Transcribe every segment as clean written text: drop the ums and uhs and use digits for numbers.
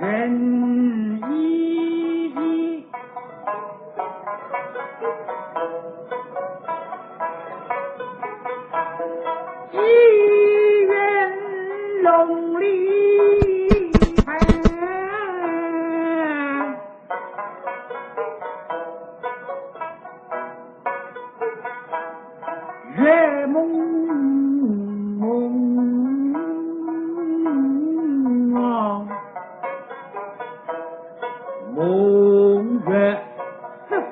人一龙里盘，月蒙蒙啊，蒙月失魂。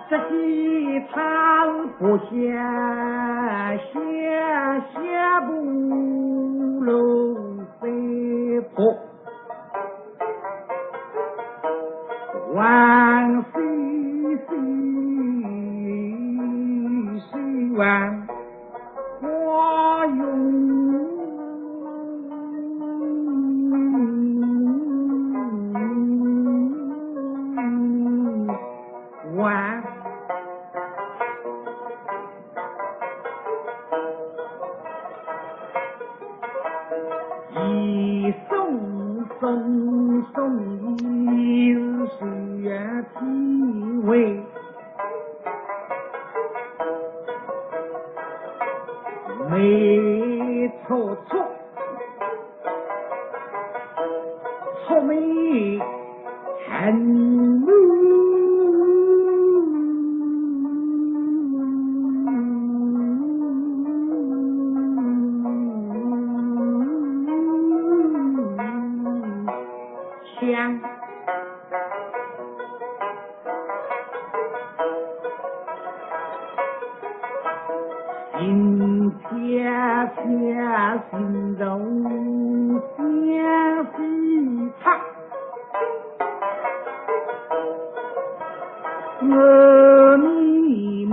这西长不下，下不露飞坡，万岁岁万花永。一送有学体位，没错错没很香，心跳心动相思唱，我秘密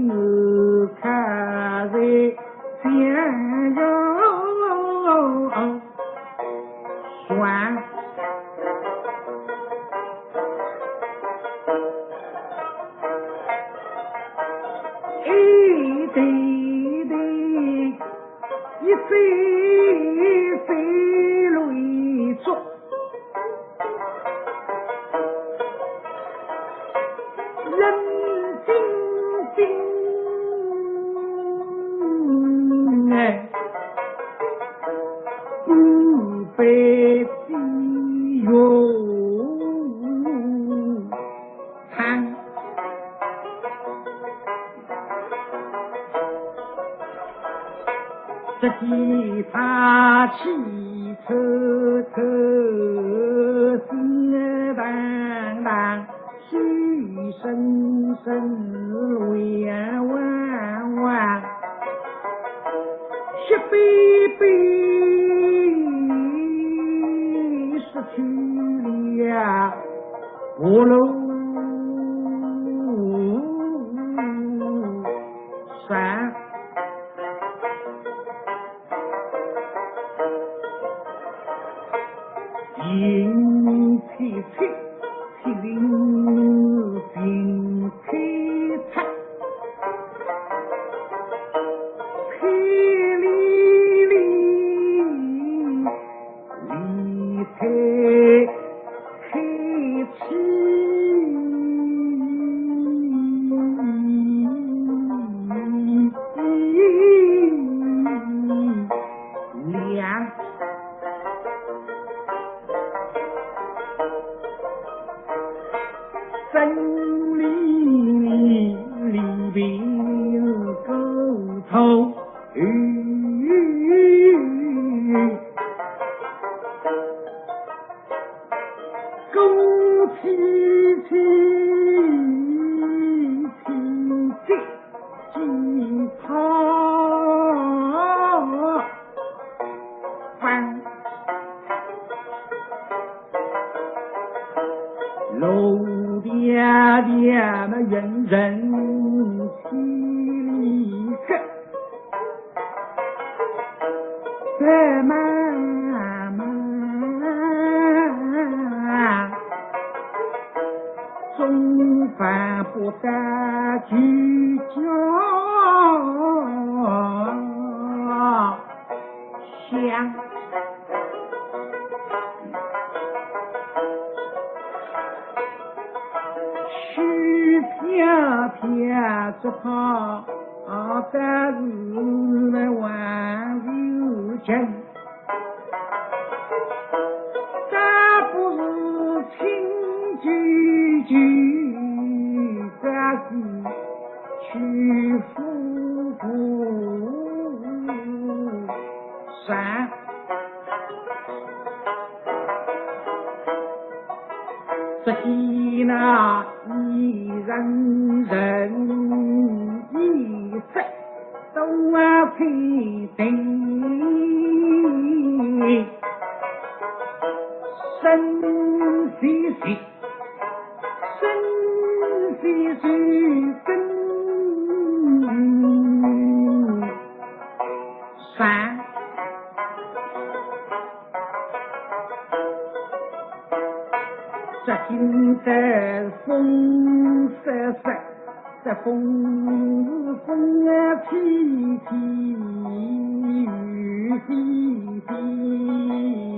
我看在天上。酸，一对一飞泪出，这地他气彻彻，心荡荡，虚声声，泪汪汪，血悲悲，失去了我喽。山银翠翠，七零金翠彩，翠哩哩，梨彩翠翠。真理里边沟头，沟起起起起起跑翻楼。爹爹那人人气里去，这妈妈中饭不得去叫香。去飘飘着跑，但是那万有情，咱不是亲句句，咱是去夫妇山。这些那一人人一生都配定，生息息，生息息根山。这今在风瑟瑟，这风起起，雨滴滴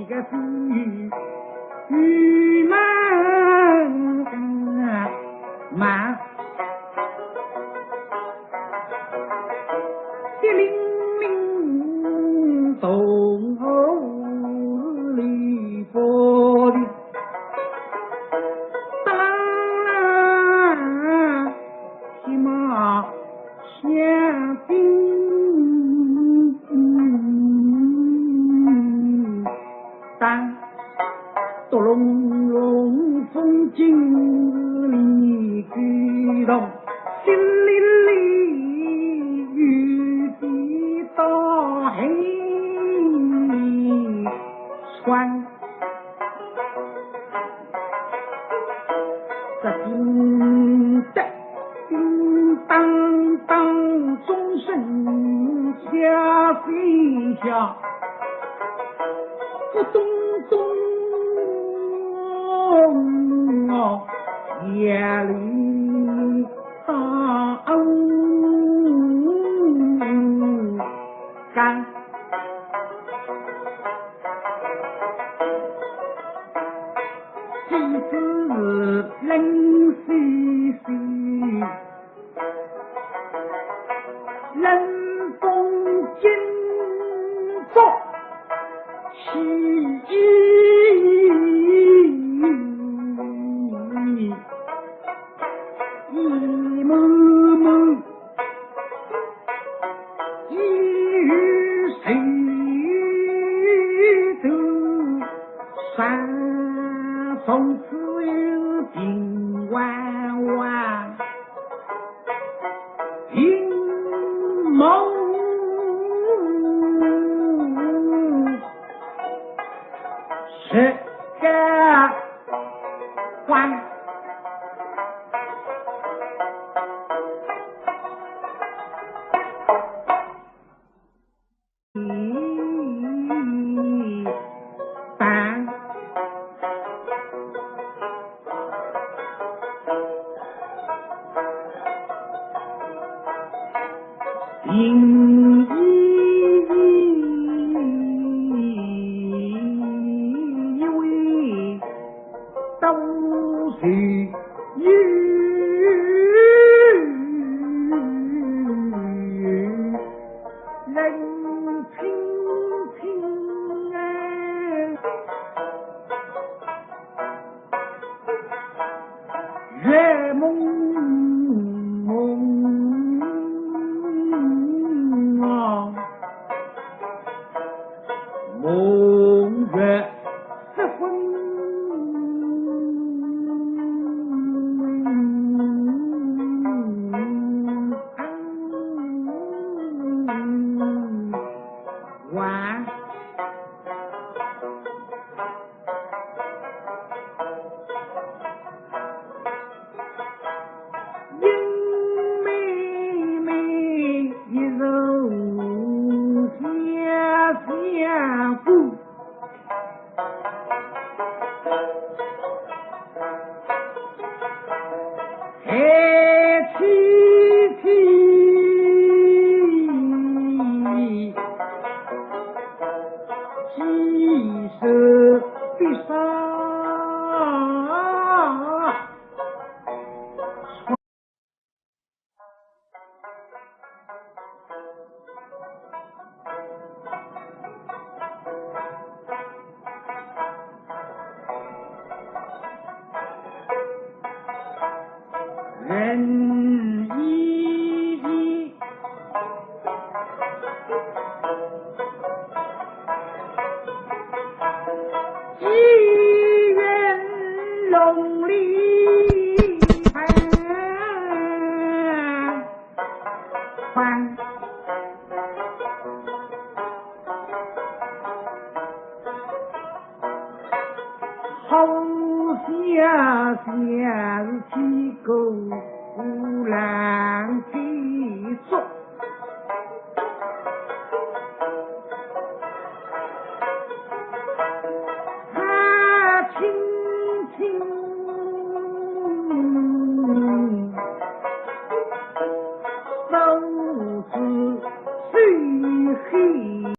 个雨满满，滴铃铃咚吼里波的。相兵当咚隆隆风景里举动，心里里雨滴到黑川，这叮当叮当当钟声下飞下，咕咚咚夜里打干。妻子冷兮兮，冷风劲作起一幕幕一雨水因以为都是有人听听月梦梦啊，梦月十分晚。英妹妹一柔下下步，黑漆漆，鸡舍的沙。人一机缘龙里翻，后下下起狗。无浪的做